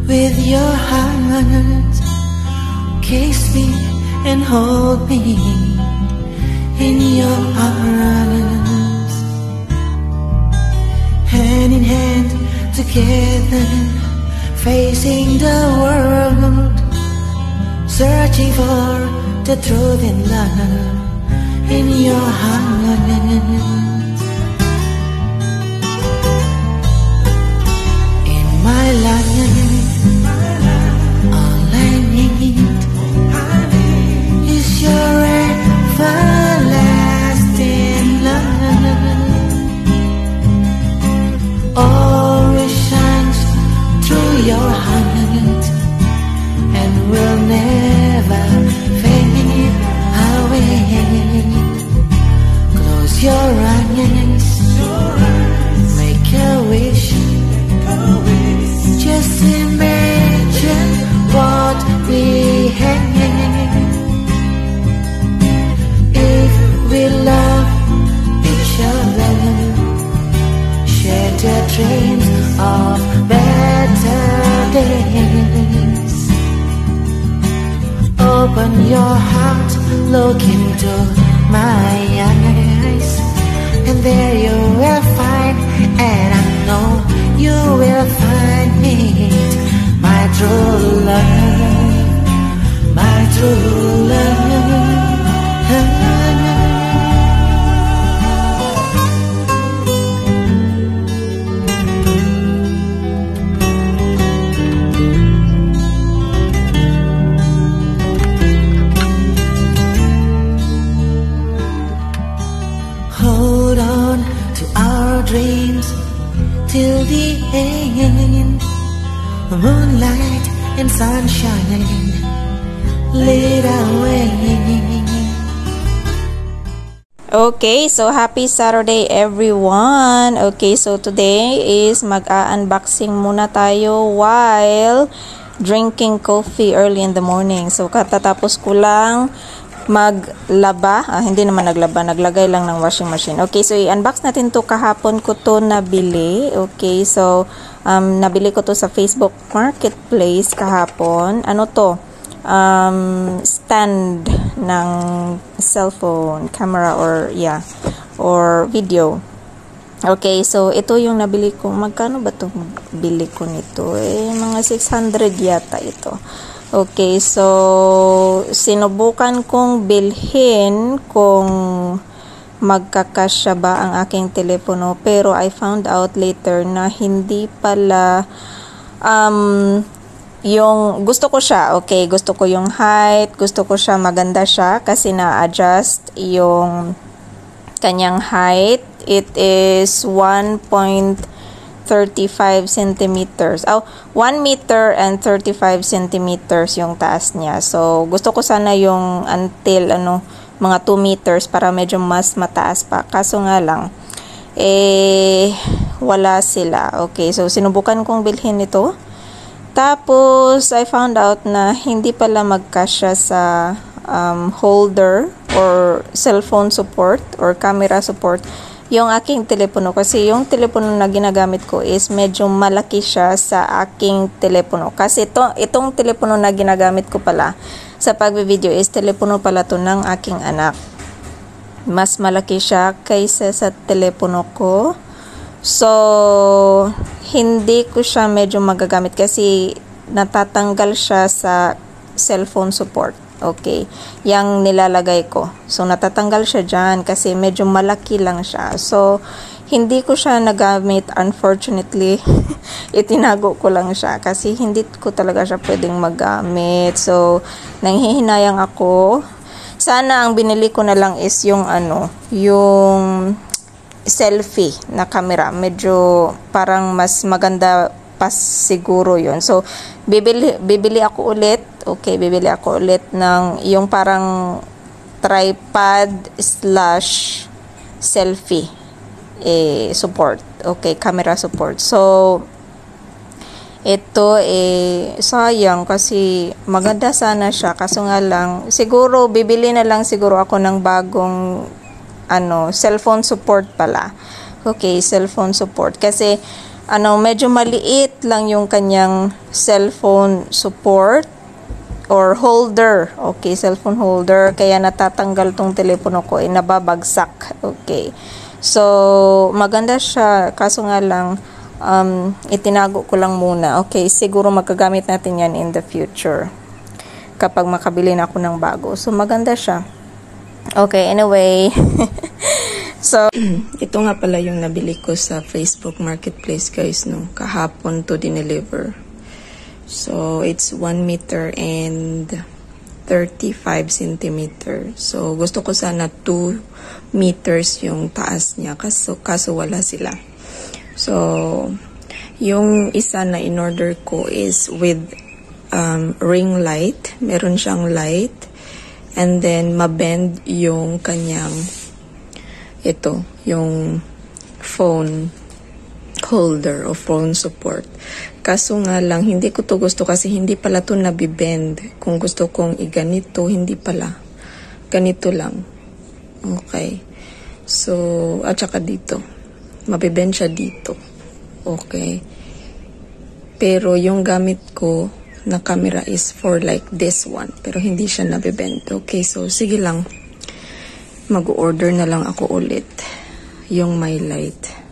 with your hands, kiss me and hold me in your arms, hand in hand together, facing the world, searching for the truth in love in your hands. In my life, all I need is your everlasting love. Always shines through your heart and will never fade away. Close your eyes, make a wish. Just imagine what we have if we love each other. Share the dreams of better days. Open your heart, look into my eyes, and there you will find, and I know you will find it, my true love, my true love. Hold on to our dreams till the end. Moonlight and sunshine lead away. Okay, so happy Saturday everyone. Okay, so today is mag-unboxing muna tayo while drinking coffee early in the morning. So katatapos ko lang maglaba, hindi naman naglaba, naglagay lang ng washing machine. Okay, so i-unbox natin to. Kahapon ko to nabili. Okay, so nabili ko to sa Facebook Marketplace kahapon. Ano to? Stand ng cellphone camera or video. Okay, so ito yung nabili ko. Magkano ba to bili ko nito? Mga 600 yata ito. Okay, so sinubukan kong bilhin kung magkakasya ba ang aking telepono, pero I found out later na hindi pala yung gusto ko siya. Okay, gusto ko yung height, gusto ko siya, maganda siya kasi na-adjust yung kanyang height. It is 1.35 centimeters. 1 meter and 35 centimeters yung taas niya. So, gusto ko sana yung until mga 2 meters para medyo mas mataas pa. Kaso nga lang, wala sila. Okay, so sinubukan kong bilhin ito. Tapos, I found out na hindi pala magkasya sa holder or cellphone support or camera support yung aking telepono, kasi yung telepono na ginagamit ko is medyo malaki siya sa aking telepono. Kasi itong telepono na ginagamit ko pala sa pagbe-video is telepono pala to ng aking anak. Mas malaki siya kaysa sa telepono ko. So, hindi ko siya medyo magagamit kasi natatanggal siya sa cellphone support. Okay, yang nilalagay ko. So, natatanggal siya dyan kasi medyo malaki lang siya. So, hindi ko siya nagamit, unfortunately. Itinago ko lang siya kasi hindi ko talaga siya pwedeng magamit. So, nanghihinayang ako. Sana ang binili ko na lang is yung yung selfie na camera. Medyo parang mas maganda pa siguro yun. So, bibili ako ulit. Okay, bibili ako ulit ng yung parang tripod / selfie support. Okay, camera support. So, ito sayang kasi maganda sana siya. Kaso nga lang, siguro bibili na lang siguro ako ng bagong cellphone support pala. Okay, cellphone support. Kasi medyo maliit lang yung kanyang cellphone support or holder. Okay, cellphone holder. Kaya natatanggal tong telepono ko, nababagsak. Okay. So, maganda siya. Kaso nga lang, itinago ko lang muna. Okay, siguro magagamit natin yan in the future. Kapag makabili na ako ng bago. So, maganda siya. Okay, anyway. So, ito nga pala yung nabili ko sa Facebook Marketplace, guys, no? Kahapon to dineliver. So, it's 1 meter and 35 centimeter. So, gusto ko sana 2 meters yung taas niya. Kaso wala sila. So, yung isa na in-order ko is with ring light. Meron siyang light. And then, mabend yung kanyang, yung phone holder o phone support. Kaso nga lang, hindi ko to gusto kasi hindi pala to nabibend. Kung gusto kong iganito, hindi pala. Ganito lang. Okay. So, at saka dito. Mabibend siya dito. Okay. Pero yung gamit ko na camera is for like this one. Pero hindi siya nabibend. Okay, so sige lang. Mag-order na lang ako ulit. Yung my light.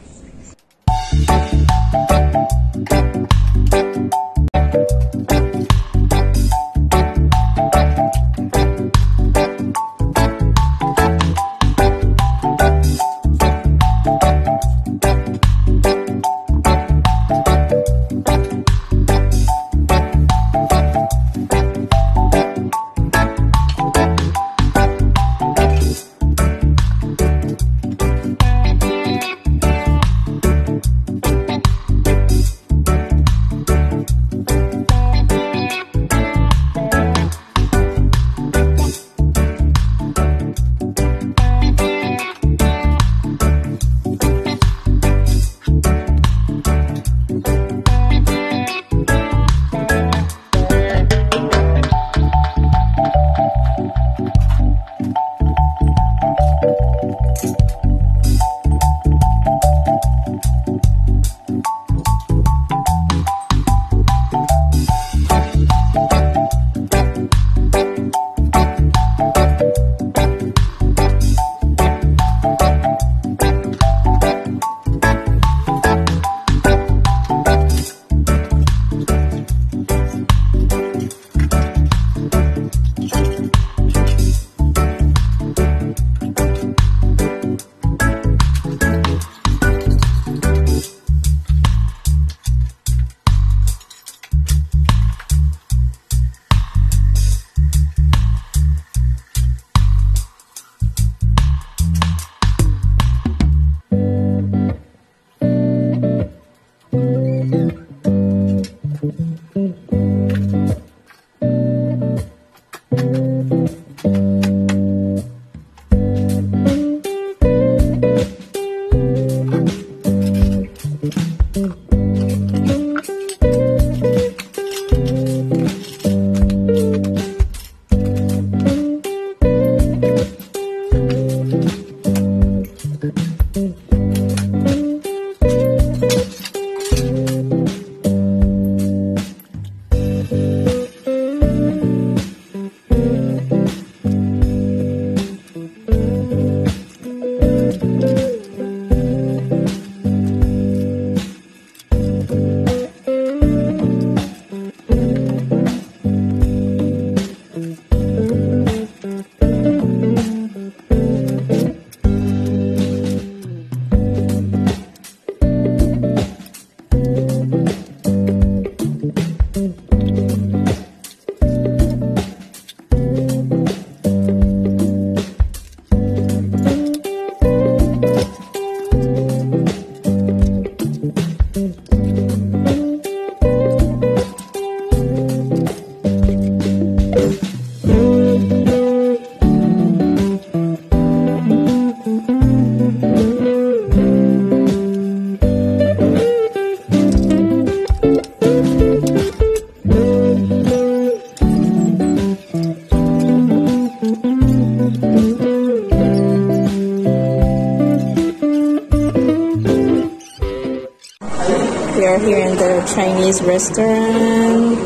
Chinese restaurant,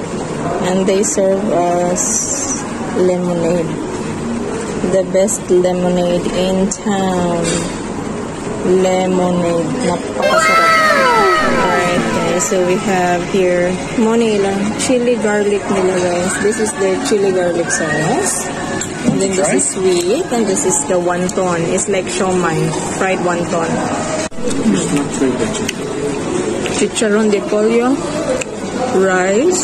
and they serve us lemonade. The best lemonade in town. Lemonade. Napakasarap. Alright guys, so we have here money lang. Chili garlic nila guys. This is their chili garlic sauce. And then this is sweet, and this is the wonton. It's like siomai, fried wonton. Chicharon de pollo, rice,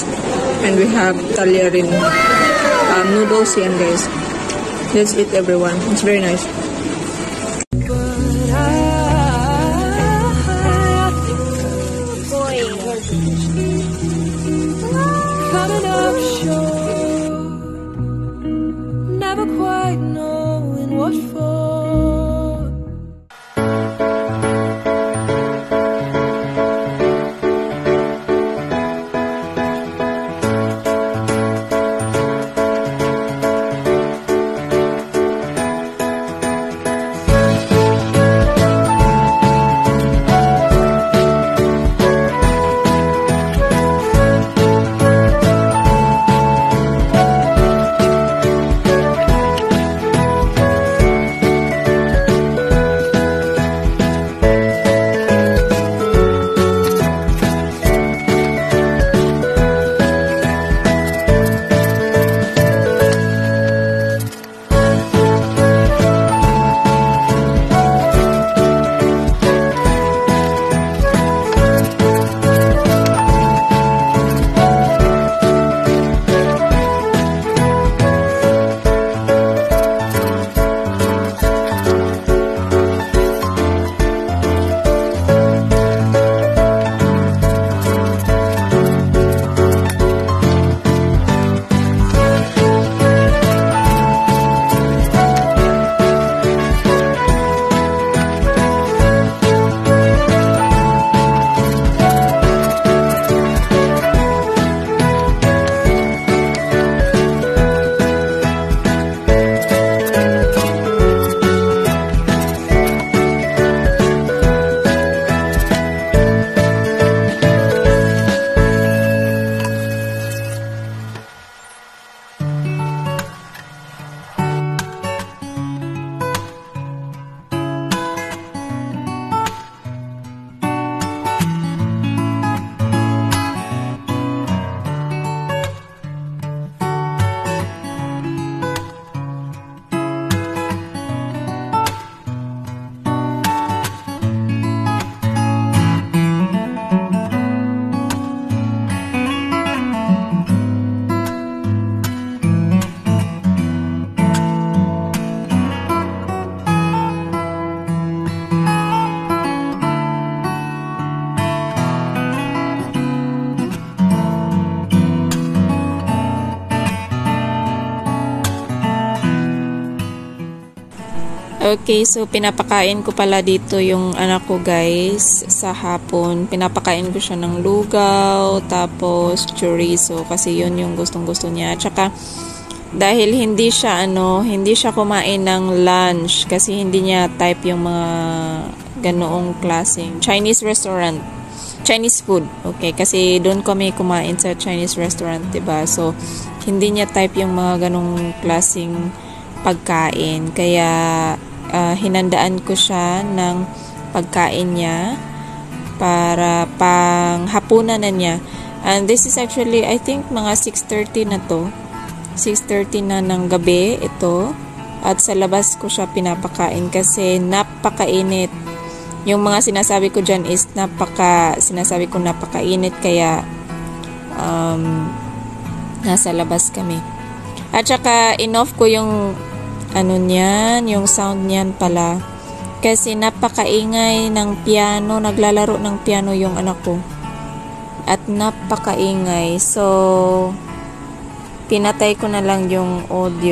and we have talyarin. Noodles yan guys. Let's eat everyone. It's very nice. Coming up short, never quite knowing what for. Okay, so pinapakain ko pala dito yung anak ko guys sa hapon. Pinapakain ko siya ng lugaw, tapos chorizo kasi yun yung gustong-gusto niya. Tsaka dahil hindi siya kumain ng lunch kasi hindi niya type yung mga ganoong klaseng Chinese restaurant, Chinese food. Okay, kasi doon kami kumain sa Chinese restaurant, 'di ba? So hindi niya type yung mga ganong klaseng pagkain. Kaya hinandaan ko siya ng pagkain niya para pang hapunan na niya. And this is actually, I think, mga 6:30 na to. 6:30 na ng gabi ito. At sa labas ko siya pinapakain kasi napakainit. Yung mga sinasabi ko dyan is napakainit kaya nasa labas kami. At saka in-off ko yung yung sound niyan pala. Kasi napakaingay ng piano, naglalaro ng piano yung anak ko. At napakaingay. So, pinatay ko na lang yung audio.